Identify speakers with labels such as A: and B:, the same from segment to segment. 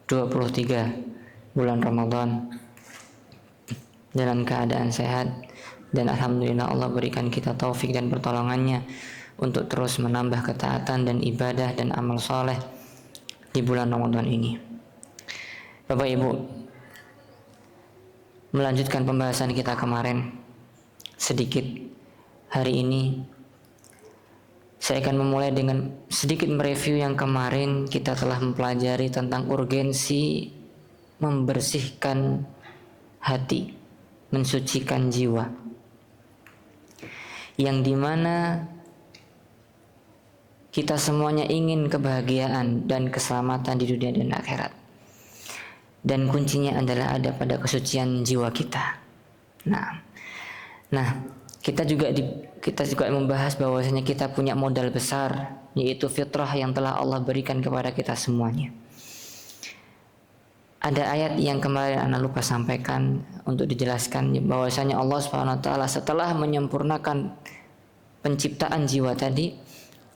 A: 23 bulan Ramadan dalam keadaan sehat, dan alhamdulillah Allah berikan kita taufik dan pertolongannya untuk terus menambah ketaatan dan ibadah dan amal soleh di bulan Ramadan ini. Bapak Ibu, melanjutkan pembahasan kita kemarin sedikit, hari ini saya akan memulai dengan sedikit mereview yang kemarin kita telah mempelajari tentang urgensi membersihkan hati, mensucikan jiwa, yang dimana kita semuanya ingin kebahagiaan dan keselamatan di dunia dan akhirat, dan kuncinya adalah ada pada kesucian jiwa kita. Nah, kita juga membahas bahwasanya kita punya modal besar, yaitu fitrah yang telah Allah berikan kepada kita semuanya. Ada ayat yang kemarin Ana lupa sampaikan untuk dijelaskan, bahwasanya Allah Subhanahu wa taala setelah menyempurnakan penciptaan jiwa tadi,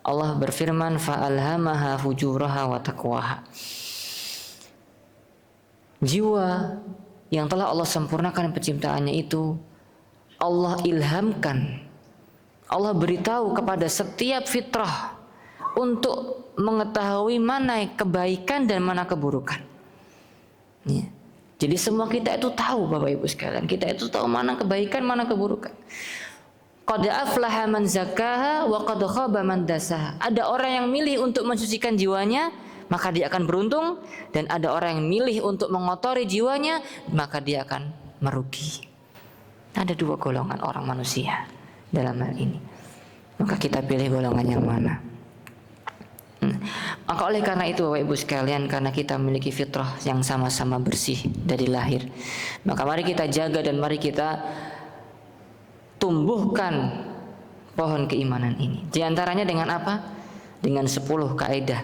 A: Allah berfirman, fa'alhamaha fujuraha wa taqwaha. Jiwa yang telah Allah sempurnakan penciptaannya itu, Allah ilhamkan, Allah beritahu kepada setiap fitrah untuk mengetahui mana kebaikan dan mana keburukan. Ya. Jadi semua kita itu tahu, Bapak Ibu sekalian, kita itu tahu mana kebaikan, mana keburukan. Qad aflaha man zakkaha wa qad khaba man dasaha. Ada orang yang milih untuk mensucikan jiwanya, maka dia akan beruntung, dan ada orang yang milih untuk mengotori jiwanya, maka dia akan merugi. Ada dua golongan orang manusia dalam hal ini. Maka kita pilih golongan yang mana? Maka oleh karena itu Bapak Ibu sekalian, karena kita memiliki fitrah yang sama-sama bersih dari lahir, maka mari kita jaga dan mari kita tumbuhkan pohon keimanan ini. Di antaranya dengan apa? Dengan 10 kaidah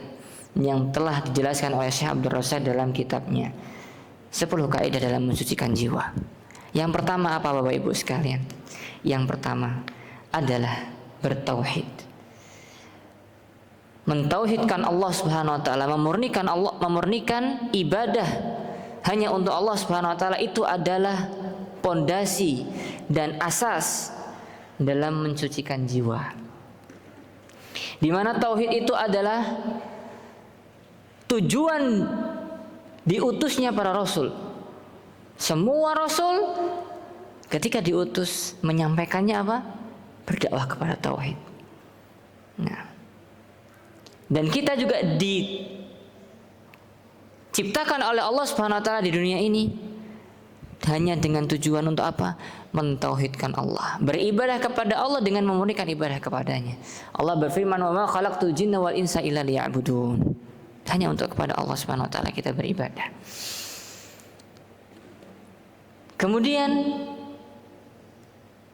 A: yang telah dijelaskan oleh Syekh Abdul Rasyad dalam kitabnya 10 kaidah dalam mensucikan jiwa. Yang pertama apa Bapak Ibu sekalian? Yang pertama adalah bertauhid. Mentauhidkan Allah Subhanahu wa taala, memurnikan ibadah hanya untuk Allah Subhanahu wa taala, itu adalah pondasi dan asas dalam mensucikan jiwa. Di mana tauhid itu adalah tujuan diutusnya para rasul. Semua rasul ketika diutus menyampaikannya apa? Berdakwah kepada tauhid. Nah, dan kita juga diciptakan oleh Allah Subhanahu wa taala di dunia ini hanya dengan tujuan untuk apa? Mentauhidkan Allah, beribadah kepada Allah dengan memurnikan ibadah kepadanya. Allah berfirman, "Wa ma khalaqtul jinna wal insa illa liya'budun." Hanya untuk kepada Allah Subhanahu wa taala kita beribadah. Kemudian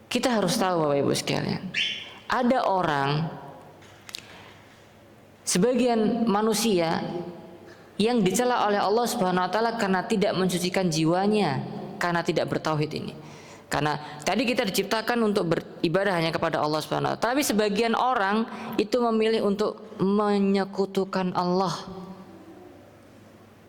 A: kita harus tahu Bapak Ibu sekalian, ada orang, sebagian manusia yang dicela oleh Allah Subhanahu wa taala karena tidak mensucikan jiwanya, karena tidak bertauhid ini. Karena tadi kita diciptakan untuk beribadah hanya kepada Allah Subhanahu wa taala, tapi sebagian orang itu memilih untuk menyekutukan Allah.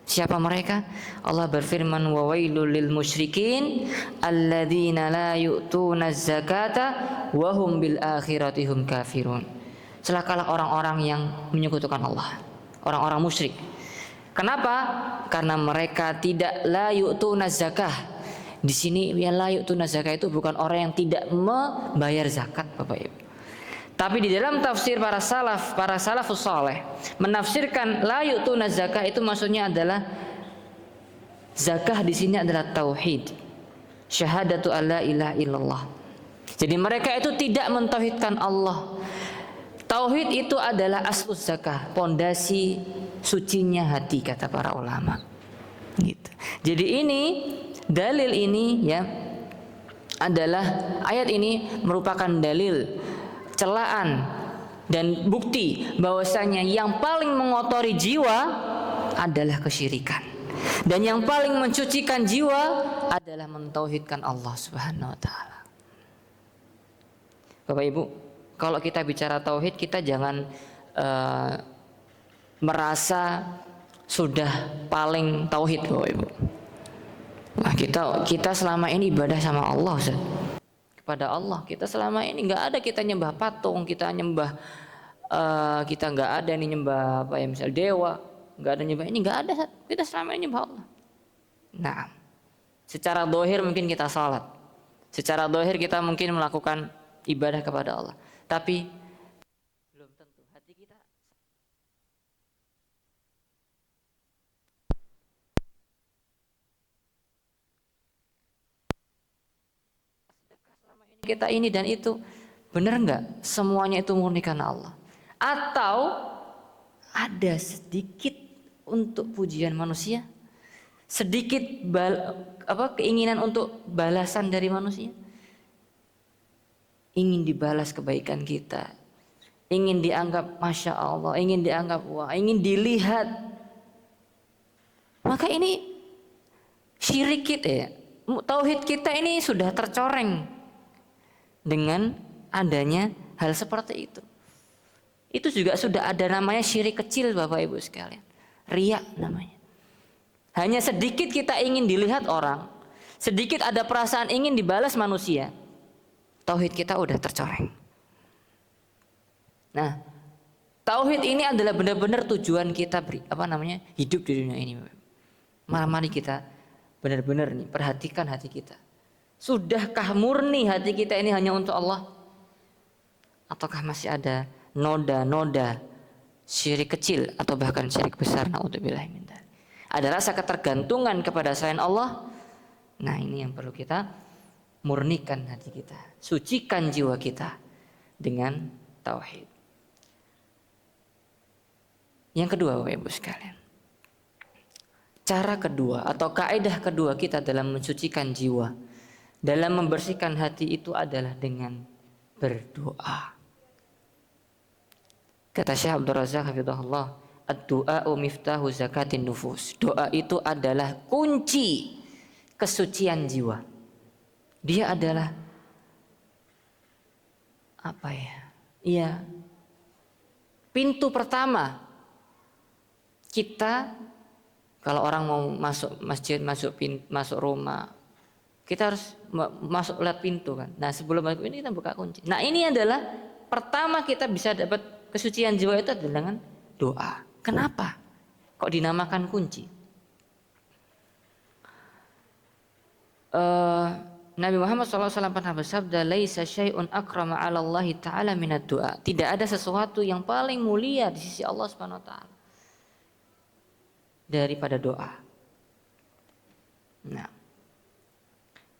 A: Siapa mereka? Allah berfirman, wa wailul lil musyrikin alladzina la yu'tuna zakata wa hum bil akhirati hum kafirun. Celakalah orang-orang yang menyekutukan Allah, orang-orang musyrik. Kenapa? Karena mereka tidak la yu'tuna zakah. Di sini ya la yu'tuna zakah itu bukan orang yang tidak membayar zakat, Bapak Ibu. Tapi di dalam tafsir para salafus saleh menafsirkan la yu'tuna zakah itu maksudnya adalah zakah di sini adalah tauhid, syahadatu alla ilaha illallah. Jadi mereka itu tidak mentauhidkan Allah. Tauhid itu adalah aslus zakah, pondasi sucinya hati kata para ulama. Gitu. Jadi ini dalil ini ya adalah ayat ini merupakan dalil celaan dan bukti bahwasanya yang paling mengotori jiwa adalah kesyirikan, dan yang paling mensucikan jiwa adalah mentauhidkan Allah Subhanahu wa taala. Bapak Ibu, kalau kita bicara tauhid, kita jangan merasa sudah paling tauhid Bapak Ibu. Nah, kita selama ini ibadah sama Allah, Ustaz. Kepada Allah kita selama ini nggak ada kita nyembah patung, kita nyembah kita nggak ada nih nyembah apa ya, misal dewa, nggak ada nyembah ini, nggak ada. Kita selama ini nyembah Allah. Nah, secara dohir mungkin kita salat, secara dohir kita mungkin melakukan ibadah kepada Allah, tapi belum tentu hati kita selama ini kita ini dan itu benar nggak semuanya itu murni karena Allah, atau ada sedikit untuk pujian manusia, sedikit keinginan untuk balasan dari manusia, ingin dibalas kebaikan kita, ingin dianggap masya Allah, ingin dianggap wah, ingin dilihat, maka ini syirik kita ya, tauhid kita ini sudah tercoreng dengan adanya hal seperti itu. Itu juga sudah ada namanya syirik kecil Bapak Ibu sekalian, riya namanya. Hanya sedikit kita ingin dilihat orang, sedikit ada perasaan ingin dibalas manusia, tauhid kita udah tercoreng. Nah, tauhid ini adalah benar-benar tujuan kita hidup di dunia ini. Mari kita benar-benar nih perhatikan hati kita. Sudahkah murni hati kita ini hanya untuk Allah? Ataukah masih ada noda-noda syirik kecil atau bahkan syirik besar? Naudzubillah min dzalik. Ada rasa ketergantungan kepada selain Allah. Nah, ini yang perlu kita murnikan hati kita, sucikan jiwa kita dengan tauhid. Yang kedua Bapak Ibu sekalian, cara kedua atau kaidah kedua kita dalam mensucikan jiwa, dalam membersihkan hati itu adalah dengan berdoa. Kata Syekh Abdul Razak hafizahullah, ad-du'a'u miftahu zakatin nufus. Doa itu adalah kunci kesucian jiwa. Dia adalah pintu pertama kita. Kalau orang mau masuk masjid, masuk rumah, kita harus masuk lewat pintu kan. Nah, sebelum masuk ini kita buka kunci. Nah, ini adalah pertama kita bisa dapat kesucian jiwa itu adalah dengan doa. Kenapa? Kok dinamakan kunci? Nabi Muhammad SAW pernah bersabda, "Laisa syai'un akrama 'ala Allah Ta'ala minad du'a." Tidak ada sesuatu yang paling mulia di sisi Allah Subhanahu wa taala daripada doa. Nah,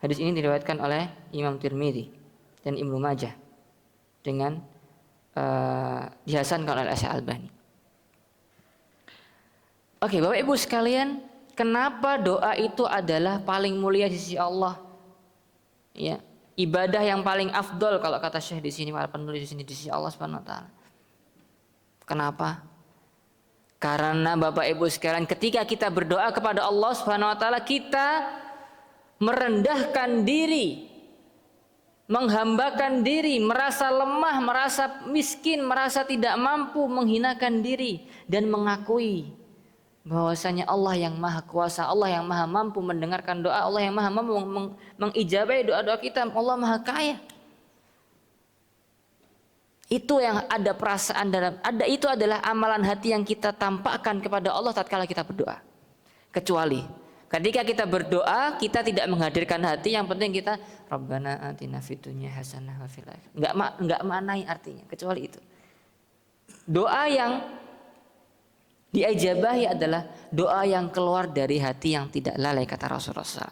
A: hadis ini diriwayatkan oleh Imam Tirmidzi dan Ibnu Majah dengan dihasankan oleh Syekh Albani. Oke, Bapak Ibu sekalian, kenapa doa itu adalah paling mulia di sisi Allah? Ya, ibadah yang paling afdol kalau kata Syekh di sini, para penulis di sini, di sisi Allah Subhanahu wa taala. Kenapa? Karena Bapak Ibu sekalian, ketika kita berdoa kepada Allah Subhanahu wa taala, kita merendahkan diri, menghambakan diri, merasa lemah, merasa miskin, merasa tidak mampu, menghinakan diri dan mengakui bahwasanya Allah yang maha kuasa, Allah yang maha mampu mendengarkan doa, Allah yang maha mampu mengijabahi doa-doa kita, Allah maha kaya. Itu yang ada perasaan itu adalah amalan hati yang kita tampakkan kepada Allah tatkala kita berdoa. Kecuali ketika kita berdoa, kita tidak menghadirkan hati, yang penting kita Rabbana atina fid dunya hasanah wa fil akhirah. Enggak maknai artinya kecuali itu. Doa yang diijabahi adalah doa yang keluar dari hati yang tidak lalai, kata Rasulullah.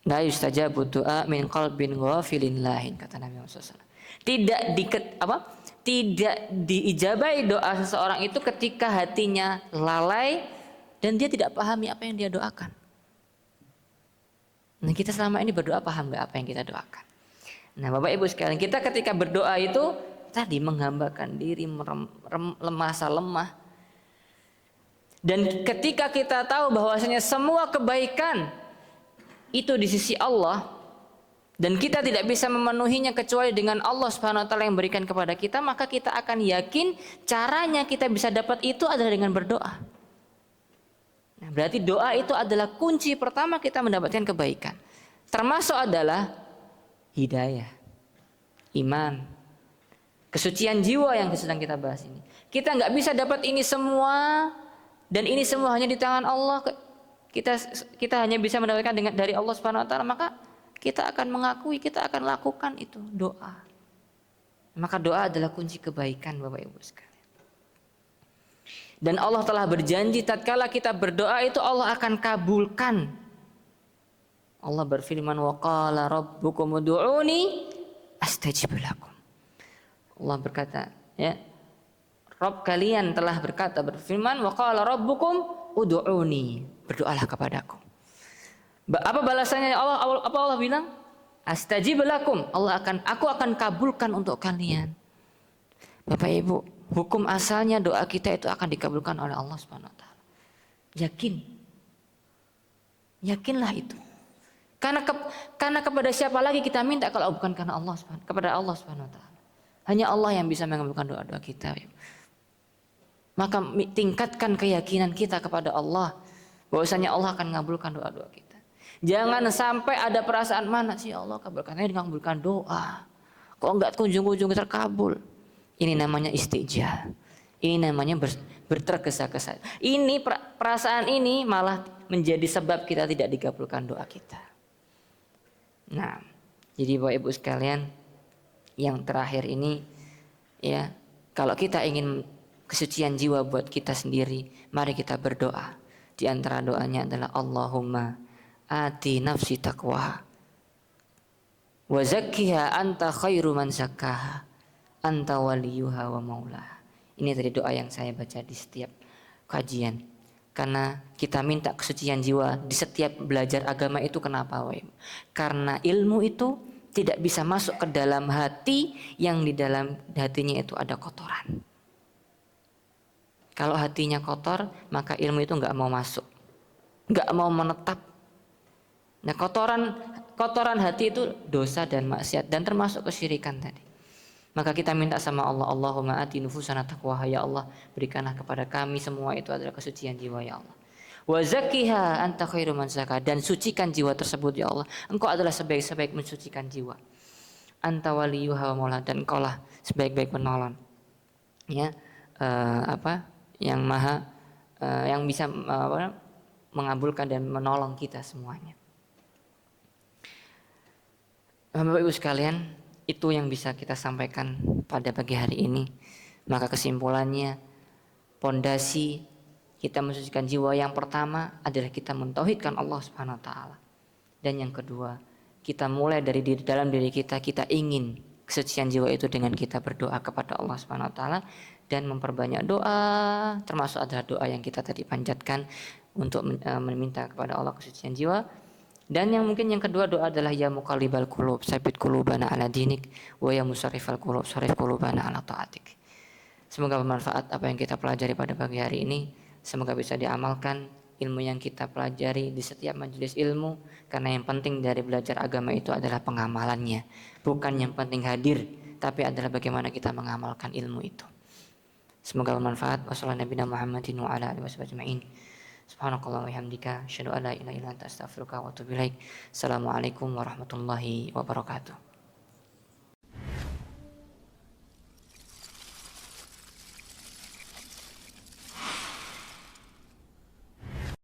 A: La yustajabu du'a min qalbin ghafilin lahin, kata Nabi Muhammad SAW. Tidak diijabahi doa seseorang itu ketika hatinya lalai dan dia tidak pahami apa yang dia doakan. Nah, kita selama ini berdoa paham nggak apa yang kita doakan? Nah, Bapak Ibu sekalian, kita ketika berdoa itu tadi menghambakan diri, merasa lemah. Dan ketika kita tahu bahwasanya semua kebaikan itu di sisi Allah, dan kita tidak bisa memenuhinya kecuali dengan Allah Subhanahu wa taala yang berikan kepada kita, maka kita akan yakin caranya kita bisa dapat itu adalah dengan berdoa. Nah, berarti doa itu adalah kunci pertama kita mendapatkan kebaikan. Termasuk adalah hidayah, iman, kesucian jiwa yang sedang kita bahas ini. Kita nggak bisa dapat ini semua, dan ini semua hanya di tangan Allah. Kita hanya bisa mendapatkan dari Allah Subhanahu wa taala, maka kita akan mengakui, kita akan lakukan itu doa. Maka doa adalah kunci kebaikan, Bapak Ibu sekalian. Dan Allah telah berjanji tatkala kita berdoa itu Allah akan kabulkan. Allah berfirman, wa qala rabbukum ud'uni astajib lakum. Allah berkata, ya, Rabb kalian telah berkata, berfirman, wa qala rabbukum ud'uni, berdoalah kepadaku. Apa balasannya Allah? Apa Allah bilang? Astajib lakum. Aku akan kabulkan untuk kalian. Bapak Ibu, hukum asalnya doa kita itu akan dikabulkan oleh Allah Subhanahu wa taala. Yakin. Yakinlah itu. Karena kepada siapa lagi kita minta kalau bukan karena Allah kepada Allah Subhanahu wa taala. Hanya Allah yang bisa mengabulkan doa-doa kita. Maka tingkatkan keyakinan kita kepada Allah bahwasanya Allah akan mengabulkan doa-doa kita. Jangan sampai ada perasaan, mana sih Allah kabulkannya dengan mengabulkan doa, kok enggak kunjung-kunjung terkabul. Ini namanya istijal. Ini namanya bertergesa-gesa. Ini perasaan ini malah menjadi sebab kita tidak dikabulkan doa kita. Nah, jadi Bapak Ibu sekalian, yang terakhir ini, ya, kalau kita ingin kesucian jiwa buat kita sendiri, mari kita berdoa. Di antara doanya adalah Allahumma ati nafsi taqwa wa zakkiha anta khairu man zakkaha anta waliyuha wa maulaha. Ini tadi doa yang saya baca di setiap kajian. Karena kita minta kesucian jiwa di setiap belajar agama itu. Kenapa? Karena ilmu itu tidak bisa masuk ke dalam hati yang di dalam hatinya itu ada kotoran. Kalau hatinya kotor, maka ilmu itu nggak mau masuk, nggak mau menetap. Nah, kotoran hati itu dosa dan maksiat dan termasuk kesyirikan tadi. Maka kita minta sama Allah, Allahumma ati nufusana taqwaha, ya Allah, berikanlah kepada kami semua itu adalah kesucian jiwa, ya Allah. Wa zakkiha anta khairu man zakka, dan sucikan jiwa tersebut, ya Allah. Engkau adalah sebaik-baik mensucikan jiwa. Anta waliyuha wa maula, dan engkau lah sebaik-baik penolong. Ya, yang maha yang bisa mengabulkan dan menolong kita semuanya. Bapak Ibu sekalian, itu yang bisa kita sampaikan pada pagi hari ini. Maka kesimpulannya, pondasi kita mensucikan jiwa yang pertama adalah kita mentauhidkan Allah Subhanahu wa taala. Dan yang kedua, kita mulai dari dalam diri kita ingin kesucian jiwa itu dengan kita berdoa kepada Allah Subhanahu wa taala dan memperbanyak doa, termasuk adalah doa yang kita tadi panjatkan untuk meminta kepada Allah kesucian jiwa. Dan yang kedua doa adalah ya muqallibal qulub tsabit qulubana ala dinik wa ya musarrifal qulub sarrif qulubana ala taatik. Semoga bermanfaat apa yang kita pelajari pada pagi hari ini. Semoga bisa diamalkan ilmu yang kita pelajari di setiap majelis ilmu, karena yang penting dari belajar agama itu adalah pengamalannya. Bukan yang penting hadir, tapi adalah bagaimana kita mengamalkan ilmu itu. Semoga bermanfaat. Wassalamualaikum warahmatullahi wabarakatuh. Subhanakallah wa bihamdika asyhadu an la ilaha illa anta astaghfiruka wa atubu ilaik. Assalamualaikum warahmatullahi wabarakatuh.